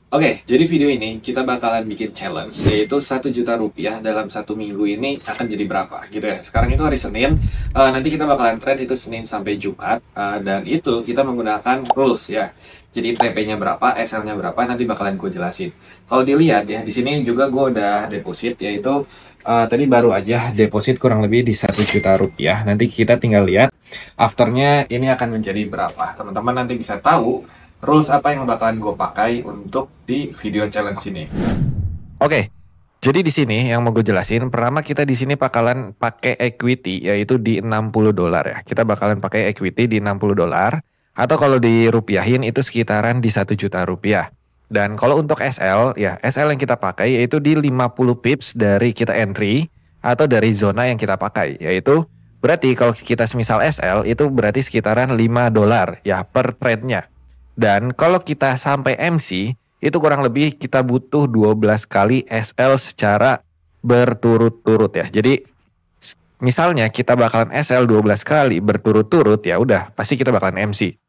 Oke, jadi video ini kita bakalan bikin challenge yaitu 1 juta rupiah dalam 1 minggu ini akan jadi berapa gitu ya. Sekarang itu hari Senin, nanti kita bakalan trade itu Senin sampai Jumat dan itu kita menggunakan rules ya. Jadi TP-nya berapa, SL-nya berapa nanti bakalan gue jelasin. Kalau dilihat ya di sini juga gue udah deposit yaitu tadi baru aja deposit kurang lebih di 1 juta rupiah. Nanti kita tinggal lihat afternya ini akan menjadi berapa. Teman-teman nanti bisa tahu rules apa yang bakalan gue pakai untuk di video challenge ini. Oke, jadi di sini yang mau gue jelasin, pertama kita di sini bakalan pakai equity yaitu di $60 ya. Kita bakalan pakai equity di $60 atau kalau dirupiahin itu sekitaran di 1 juta rupiah. Dan kalau untuk SL ya, SL yang kita pakai yaitu di 50 pips dari kita entry atau dari zona yang kita pakai, yaitu berarti kalau kita semisal SL itu berarti sekitaran $5 ya per trade-nya. Dan kalau kita sampai MC, itu kurang lebih kita butuh 12 kali SL secara berturut-turut ya. Jadi misalnya kita bakalan SL 12 kali berturut-turut ya udah pasti kita bakalan MC.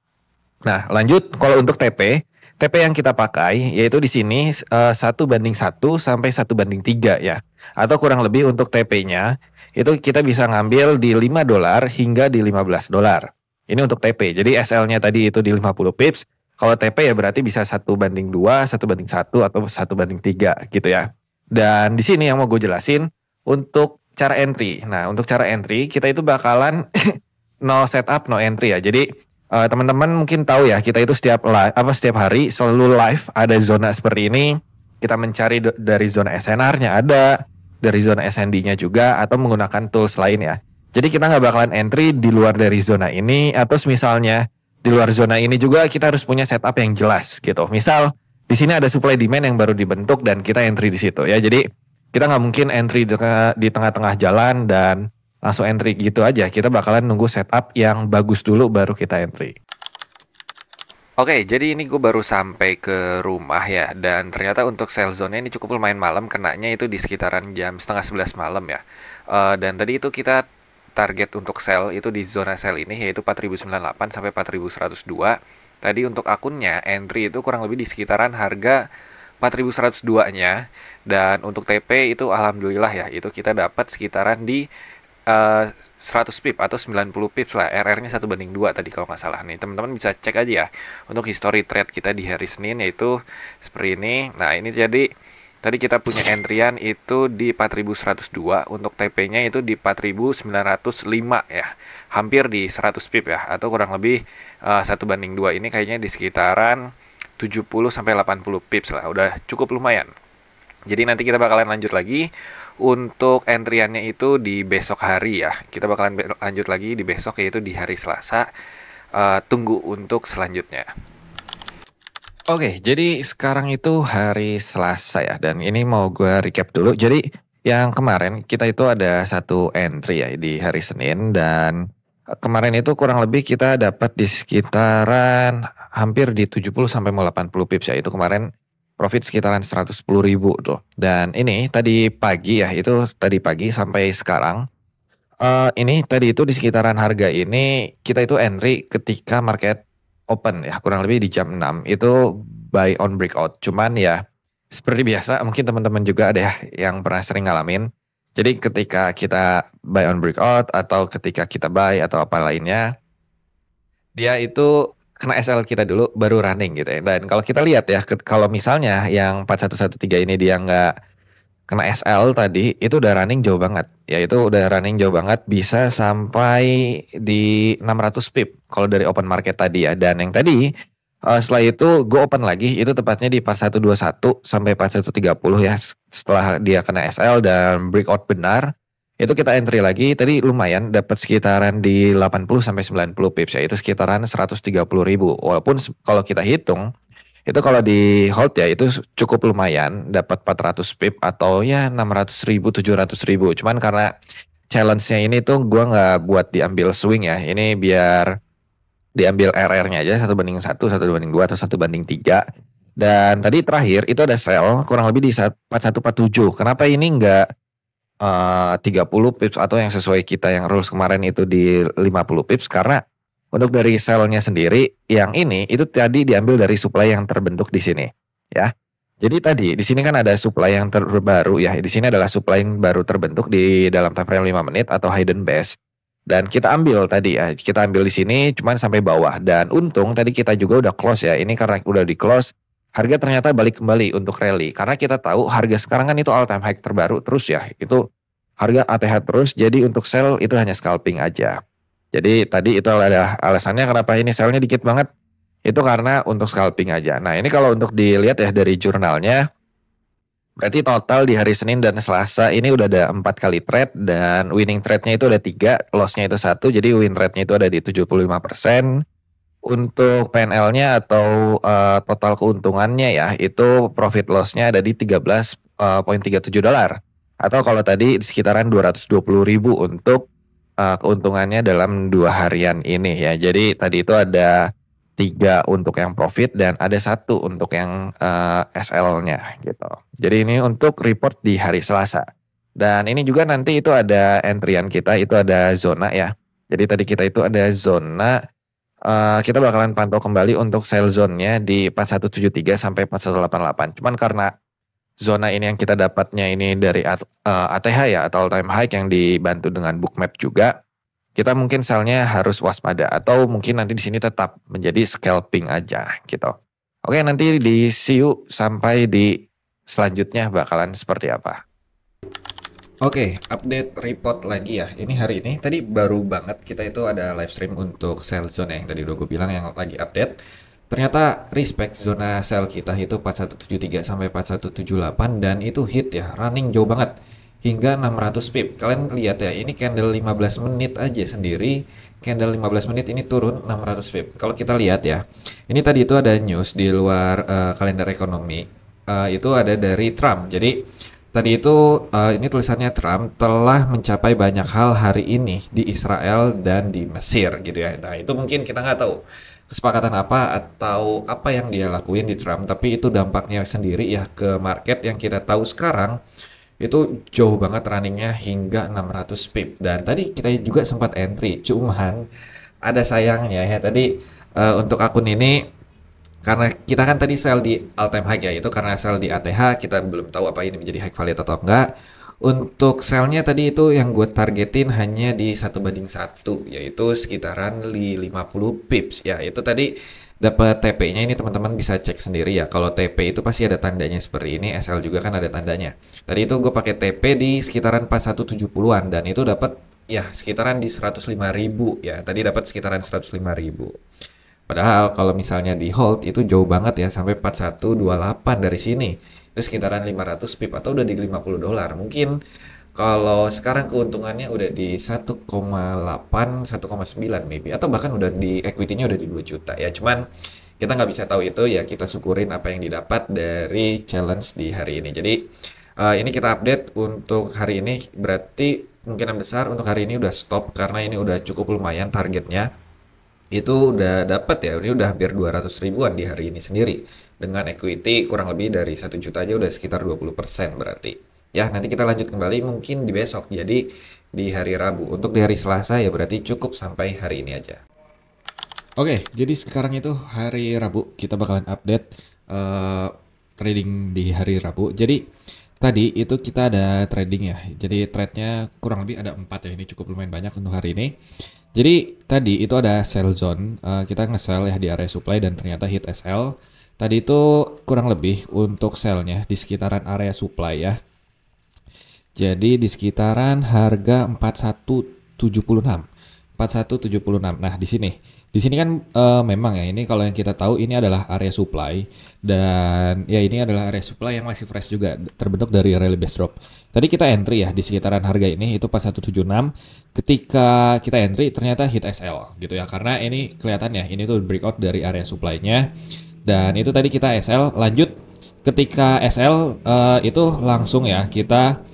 Nah, lanjut kalau untuk TP yang kita pakai yaitu di sini 1:1 sampai 1:3 ya. Atau kurang lebih untuk TP-nya itu kita bisa ngambil di $5 hingga di $15. Ini untuk TP. Jadi SL-nya tadi itu di 50 pips. Kalau TP ya berarti bisa 1:2, 1:1 atau 1:3 gitu ya. Dan di sini yang mau gue jelasin untuk cara entry. Nah, untuk cara entry kita itu bakalan no setup, no entry ya. Jadi teman-teman mungkin tahu ya, kita itu setiap hari selalu live ada zona seperti ini. Kita mencari dari zona SNR-nya ada, dari zona SND-nya juga atau menggunakan tools lain ya. Jadi kita nggak bakalan entry di luar dari zona ini atau misalnya di luar zona ini juga kita harus punya setup yang jelas gitu. Misal di sini ada supply demand yang baru dibentuk dan kita entry di situ ya. Jadi kita nggak mungkin entry di tengah-tengah jalan dan langsung entry gitu aja. Kita bakalan nunggu setup yang bagus dulu baru kita entry. Oke, jadi ini gue baru sampai ke rumah ya, dan ternyata untuk sell zone ini cukup lumayan malam, kenanya itu di sekitaran jam setengah 11 malam ya. Dan tadi itu kita target untuk sell itu di zona sell ini yaitu 4098 sampai 4102. Tadi untuk akunnya entry itu kurang lebih di sekitaran harga 4102-nya, dan untuk TP itu alhamdulillah ya, itu kita dapat sekitaran di 100 pip atau 90 pips lah. RR-nya 1:2 tadi kalau nggak salah. Nih teman-teman bisa cek aja ya untuk history trade kita di hari Senin yaitu seperti ini. Nah ini jadi tadi kita punya entryan itu di 4102, untuk TP-nya itu di 4905 ya. Hampir di 100 pip ya, atau kurang lebih 1:2 ini kayaknya di sekitaran 70 sampai 80 pips lah. Udah cukup lumayan. Jadi nanti kita bakalan lanjut lagi untuk entryannya itu di besok hari ya. Kita bakalan lanjut lagi di besok yaitu di hari Selasa. Tunggu untuk selanjutnya. Oke, jadi sekarang itu hari Selasa ya, dan ini mau gue recap dulu. Jadi yang kemarin kita itu ada satu entry ya di hari Senin, dan kemarin itu kurang lebih kita dapat di sekitaran hampir di 70 sampai 80 pips ya. Itu kemarin profit sekitaran 110.000 tuh. Dan ini tadi pagi ya, itu tadi pagi sampai sekarang. Ini tadi itu di sekitaran harga ini kita itu entry ketika market open ya, kurang lebih di jam 6 itu buy on breakout. Cuman ya seperti biasa mungkin teman-teman juga ada ya yang pernah sering ngalamin. Jadi ketika kita buy on breakout atau ketika kita buy atau apa lainnya, dia itu kena SL kita dulu baru running gitu ya. Dan kalau kita lihat ya, kalau misalnya yang 4113 ini dia nggak kena SL tadi, itu udah running jauh banget. Ya itu udah running jauh banget, bisa sampai di 600 pip kalau dari open market tadi ya. Dan yang tadi setelah itu gue open lagi, itu tepatnya di 4121 sampai 4130 ya. Setelah dia kena SL dan breakout benar, itu kita entry lagi. Tadi lumayan dapat sekitaran di 80 sampai 90 pips ya. Itu sekitaran 130.000. Walaupun kalau kita hitung itu kalau di hold ya itu cukup lumayan, dapat 400 pip atau ya 600.000, 700.000. Cuman karena challenge-nya ini tuh gue nggak buat diambil swing ya. Ini biar diambil RR-nya aja 1:1, 1:2 atau 1:3. Dan tadi terakhir itu ada sell kurang lebih di 4147. Kenapa ini nggak 30 pips atau yang sesuai kita yang rules kemarin itu di 50 pips? Karena untuk dari sell-nya sendiri yang ini itu tadi diambil dari supply yang terbentuk di sini ya. Jadi tadi di sini kan ada supply yang terbaru ya. Di sini adalah supply yang baru terbentuk di dalam time frame 5 menit atau hidden base. Dan kita ambil tadi ya, kita ambil di sini cuman sampai bawah dan untung tadi kita juga udah close ya. Ini karena udah di close, harga ternyata balik kembali untuk rally karena kita tahu harga sekarang kan itu all time high terbaru terus ya. Itu harga ATH terus, jadi untuk sell itu hanya scalping aja. Jadi tadi itu adalah alasannya kenapa ini sellnya dikit banget. Itu karena untuk scalping aja. Nah ini kalau untuk dilihat ya dari jurnalnya, berarti total di hari Senin dan Selasa ini udah ada 4 kali trade dan winning trade-nya itu ada 3, loss-nya itu 1, jadi win rate-nya itu ada di 75%. Untuk PNL-nya atau total keuntungannya ya, itu profit loss-nya ada di 13,37 dolar. Atau kalau tadi di sekitaran 220.000 untuk keuntungannya dalam 2 harian ini ya. Jadi tadi itu ada 3 untuk yang profit dan ada 1 untuk yang SL-nya gitu. Jadi ini untuk report di hari Selasa. Dan ini juga nanti itu ada entryan kita, itu ada zona ya. Jadi tadi kita itu ada zona, kita bakalan pantau kembali untuk sell zone-nya di 4173 sampai 4188. Cuman karena zona ini yang kita dapatnya ini dari ATH ya atau all time high yang dibantu dengan bookmap juga, kita mungkin sell-nya harus waspada atau mungkin nanti di sini tetap menjadi scalping aja gitu. Oke, nanti di see you sampai di selanjutnya bakalan seperti apa. Oke, update report lagi ya. Ini hari ini tadi baru banget kita itu ada live stream untuk sell zone yang tadi udah gue bilang yang lagi update. Ternyata respect zona sell kita itu 4173 sampai 4178 dan itu hit ya, running jauh banget hingga 600 pip. Kalian lihat ya, ini candle 15 menit aja sendiri, candle 15 menit ini turun 600 pip. Kalau kita lihat ya, ini tadi itu ada news di luar kalender ekonomi, itu ada dari Trump. Jadi tadi itu ini tulisannya Trump telah mencapai banyak hal hari ini di Israel dan di Mesir gitu ya. Nah itu mungkin kita nggak tahu kesepakatan apa atau apa yang dia lakuin di Trump, tapi itu dampaknya sendiri ya ke market yang kita tahu sekarang itu jauh banget runningnya hingga 600 pip. Dan tadi kita juga sempat entry, cuman ada sayangnya ya tadi untuk akun ini karena kita kan tadi sell di all time high ya, itu karena sell di ATH, kita belum tahu apa ini menjadi high value atau enggak. Untuk sell-nya tadi itu yang gue targetin hanya di 1:1, yaitu sekitaran 50 pips. Ya, itu tadi dapat TP-nya ini teman-teman bisa cek sendiri ya. Kalau TP itu pasti ada tandanya seperti ini, SL juga kan ada tandanya. Tadi itu gue pakai TP di sekitaran 4170-an dan itu dapat ya sekitaran di 105.000 ya. Tadi dapat sekitaran 105.000. Padahal kalau misalnya di hold itu jauh banget ya sampai 4128 dari sini. Itu sekitaran 500 pip atau udah di 50 dolar. Mungkin kalau sekarang keuntungannya udah di 1,8, 1,9 maybe. Atau bahkan udah di equity-nya udah di 2 juta ya. Cuman kita nggak bisa tahu itu ya, kita syukurin apa yang didapat dari challenge di hari ini. Jadi ini kita update untuk hari ini, berarti kemungkinan besar untuk hari ini udah stop karena ini udah cukup lumayan targetnya. Itu udah dapat ya, ini udah hampir 200 ribuan di hari ini sendiri. Dengan equity kurang lebih dari 1 juta aja udah sekitar 20% berarti. Ya, nanti kita lanjut kembali mungkin di besok. Jadi di hari Rabu. Untuk di hari Selasa ya berarti cukup sampai hari ini aja. Oke, jadi sekarang itu hari Rabu. Kita bakalan update trading di hari Rabu. Jadi tadi itu kita ada trading ya. Jadi trade-nya kurang lebih ada 4 ya. Ini cukup lumayan banyak untuk hari ini. Jadi tadi itu ada sell zone, kita nge-sell ya di area supply dan ternyata hit SL. Tadi itu kurang lebih untuk sell-nya di sekitaran area supply ya. Jadi di sekitaran harga 4176. 4176. Nah, di sini kan memang ya ini kalau yang kita tahu ini adalah area supply dan ya ini adalah area supply yang masih fresh juga terbentuk dari rally base drop. Tadi kita entry ya di sekitaran harga ini itu 4176. Ketika kita entry ternyata hit SL gitu ya karena ini kelihatan ya ini tuh breakout dari area supply-nya dan itu tadi kita SL lanjut ketika SL itu langsung ya kita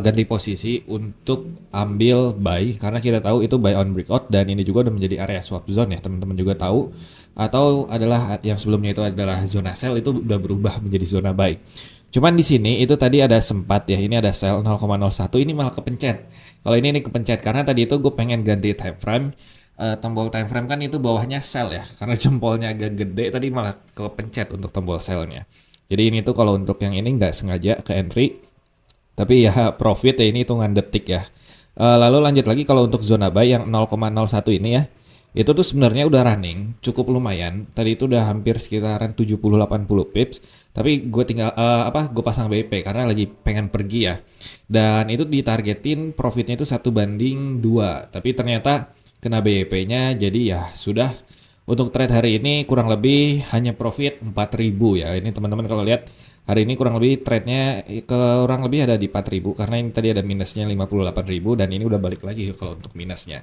ganti posisi untuk ambil buy karena kita tahu itu buy on breakout dan ini juga udah menjadi area swap zone ya teman-teman juga tahu atau adalah yang sebelumnya itu adalah zona sell itu udah berubah menjadi zona buy. Cuman di sini itu tadi ada sempat ya ini ada sell 0,01 ini malah kepencet. Kalau ini kepencet karena tadi itu gue pengen ganti time frame. Tombol time frame kan itu bawahnya sell ya karena jempolnya agak gede tadi malah kepencet untuk tombol sellnya. Jadi ini tuh kalau untuk yang ini nggak sengaja ke entry, tapi ya profit ya, ini hitungan detik ya. Lalu lanjut lagi kalau untuk zona buy yang 0,01 ini ya. Itu tuh sebenarnya udah running cukup lumayan. Tadi itu udah hampir sekitaran 70-80 pips. Tapi gue tinggal gue pasang BP karena lagi pengen pergi ya. Dan itu ditargetin profitnya itu 1:2. Tapi ternyata kena BP-nya, jadi ya sudah. Untuk trade hari ini kurang lebih hanya profit 4.000 ya. Ini teman-teman kalau lihat hari ini kurang lebih trade-nya kurang lebih ada di 4.000 karena ini tadi ada minusnya 58.000 dan ini udah balik lagi kalau untuk minusnya.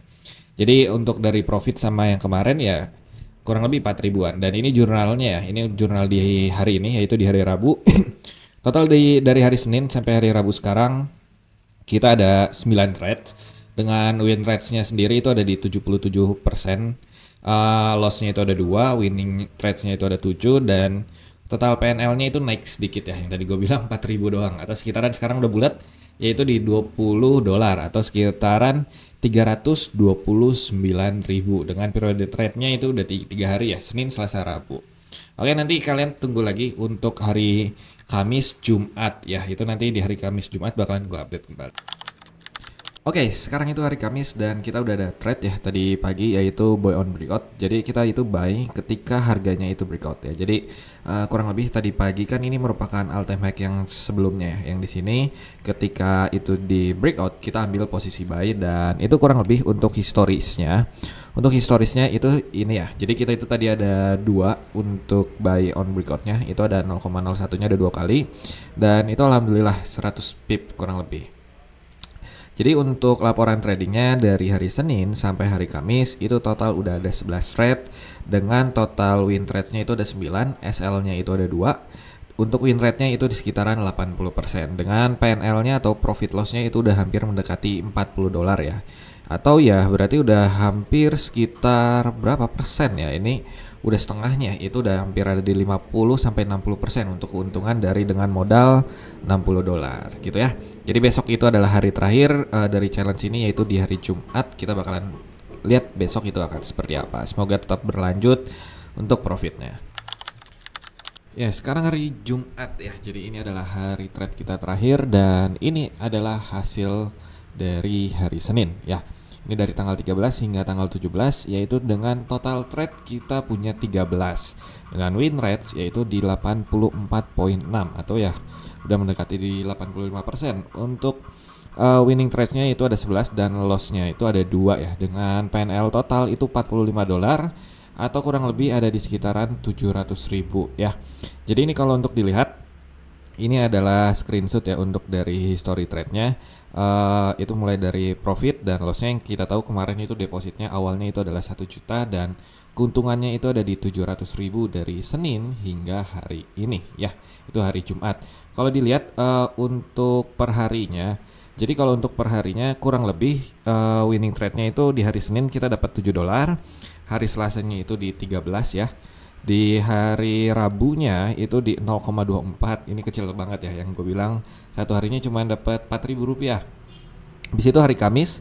Jadi untuk dari profit sama yang kemarin ya kurang lebih 4 ribuan. Dan ini jurnalnya ya, ini jurnal di hari ini yaitu di hari Rabu. Total dari hari Senin sampai hari Rabu sekarang kita ada 9 trades dengan win rates-nya sendiri itu ada di 77%. Loss-nya itu ada 2, winning trades-nya itu ada 7, dan total PNL-nya itu naik sedikit ya. Yang tadi gue bilang 4.000 doang atau sekitaran sekarang udah bulat yaitu di $20 atau sekitaran 329.000 dengan periode trade-nya itu udah 3 hari ya, Senin, Selasa, Rabu. Oke, nanti kalian tunggu lagi untuk hari Kamis, Jumat ya. Itu nanti di hari Kamis, Jumat bakalan gue update kembali. Oke, sekarang itu hari Kamis dan kita udah ada trade ya tadi pagi yaitu buy on breakout. Jadi kita itu buy ketika harganya itu breakout ya. Jadi kurang lebih tadi pagi kan ini merupakan all time high yang sebelumnya ya. Yang di sini ketika itu di breakout kita ambil posisi buy dan itu kurang lebih untuk historisnya. Untuk historisnya itu ini ya. Jadi kita itu tadi ada 2 untuk buy on breakoutnya. Itu ada 0,01-nya ada 2 kali. Dan itu alhamdulillah 100 pip kurang lebih. Jadi untuk laporan tradingnya dari hari Senin sampai hari Kamis itu total udah ada 11 trade dengan total win trades-nya itu ada 9, SL-nya itu ada 2. Untuk win rate-nya itu di sekitaran 80% dengan PNL-nya atau profit loss-nya itu udah hampir mendekati $40 ya. Atau ya berarti udah hampir sekitar berapa persen ya, ini udah setengahnya, itu udah hampir ada di 50-60% untuk keuntungan dari dengan modal $60 gitu ya. Jadi besok itu adalah hari terakhir dari challenge ini yaitu di hari Jumat. Kita bakalan lihat besok itu akan seperti apa. Semoga tetap berlanjut untuk profitnya. Ya, sekarang hari Jumat ya. Jadi ini adalah hari trade kita terakhir dan ini adalah hasil dari hari Senin ya. Ini dari tanggal 13 hingga tanggal 17 yaitu dengan total trade kita punya 13 dengan win rates yaitu di 84.6 atau ya udah mendekati di 85%. Untuk winning trades-nya itu ada 11 dan loss-nya itu ada 2 ya dengan PNL total itu $45 atau kurang lebih ada di sekitaran 700.000 ya. Jadi ini kalau untuk dilihat ini adalah screenshot ya untuk dari history trade-nya. Itu mulai dari profit dan loss-nya yang kita tahu kemarin itu depositnya awalnya itu adalah 1 juta dan keuntungannya itu ada di 700.000 dari Senin hingga hari ini ya. Itu hari Jumat. Kalau dilihat untuk perharinya, jadi kalau untuk perharinya kurang lebih winning trade-nya itu di hari Senin kita dapat $7, hari Selasanya itu di 13 ya. Di hari Rabunya itu di 0,24. Ini kecil banget ya, yang gue bilang satu harinya cuma dapat $4.000. Habis itu hari Kamis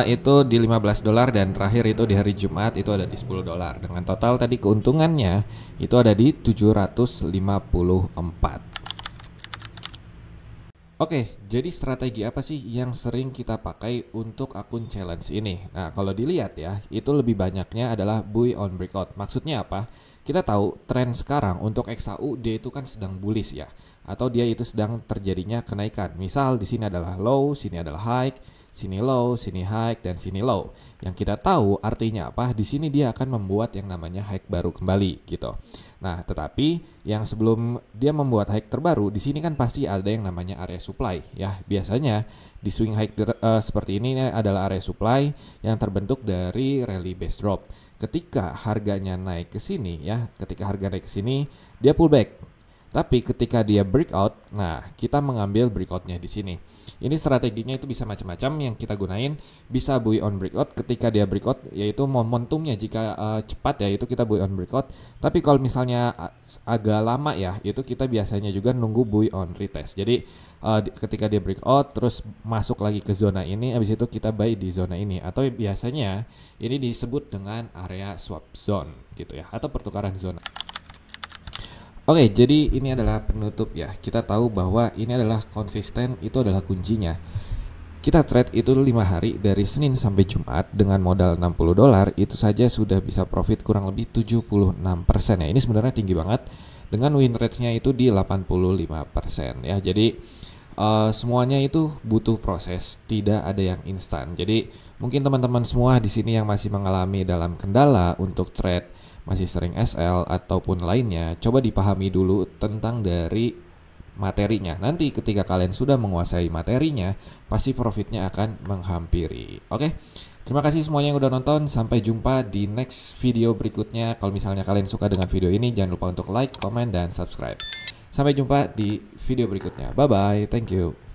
itu di $15 dan terakhir itu di hari Jumat itu ada di $10 dengan total tadi keuntungannya itu ada di 754. Oke, jadi strategi apa sih yang sering kita pakai untuk akun challenge ini? Nah, kalau dilihat ya, itu lebih banyaknya adalah buy on breakout. Maksudnya apa? Kita tahu tren sekarang untuk XAU dia itu kan sedang bullish ya, atau dia itu sedang terjadinya kenaikan. Misal di sini adalah low, sini adalah high, sini low, sini high, dan sini low. Yang kita tahu artinya apa? Di sini dia akan membuat yang namanya high baru kembali gitu. Nah, tetapi yang sebelum dia membuat high terbaru, di sini kan pasti ada yang namanya area supply ya. Biasanya di swing high seperti ini adalah area supply yang terbentuk dari rally base drop. Ketika harganya naik ke sini ya, ketika harga naik ke sini, dia pullback. Tapi ketika dia breakout, nah kita mengambil breakoutnya di sini. Ini strateginya itu bisa macam-macam yang kita gunain. Bisa buy on breakout ketika dia breakout, yaitu momentumnya jika cepat ya itu kita buy on breakout. Tapi kalau misalnya agak lama ya, itu kita biasanya juga nunggu buy on retest. Jadi ketika dia breakout terus masuk lagi ke zona ini, habis itu kita buy di zona ini. Atau biasanya ini disebut dengan area swap zone gitu ya, atau pertukaran zona. Oke, jadi ini adalah penutup ya. Kita tahu bahwa ini adalah konsisten, itu adalah kuncinya. Kita trade itu 5 hari dari Senin sampai Jumat dengan modal $60, itu saja sudah bisa profit kurang lebih 76% ya. Ini sebenarnya tinggi banget dengan win rate-nya itu di 85% ya. Jadi semuanya itu butuh proses, tidak ada yang instan. Jadi mungkin teman-teman semua di sini yang masih mengalami dalam kendala untuk trade, masih sering SL ataupun lainnya, coba dipahami dulu tentang dari materinya. Nanti ketika kalian sudah menguasai materinya, pasti profitnya akan menghampiri. Oke, terima kasih semuanya yang udah nonton. Sampai jumpa di next video berikutnya. Kalau misalnya kalian suka dengan video ini, jangan lupa untuk like, comment, dan subscribe. Sampai jumpa di video berikutnya. Bye bye, thank you.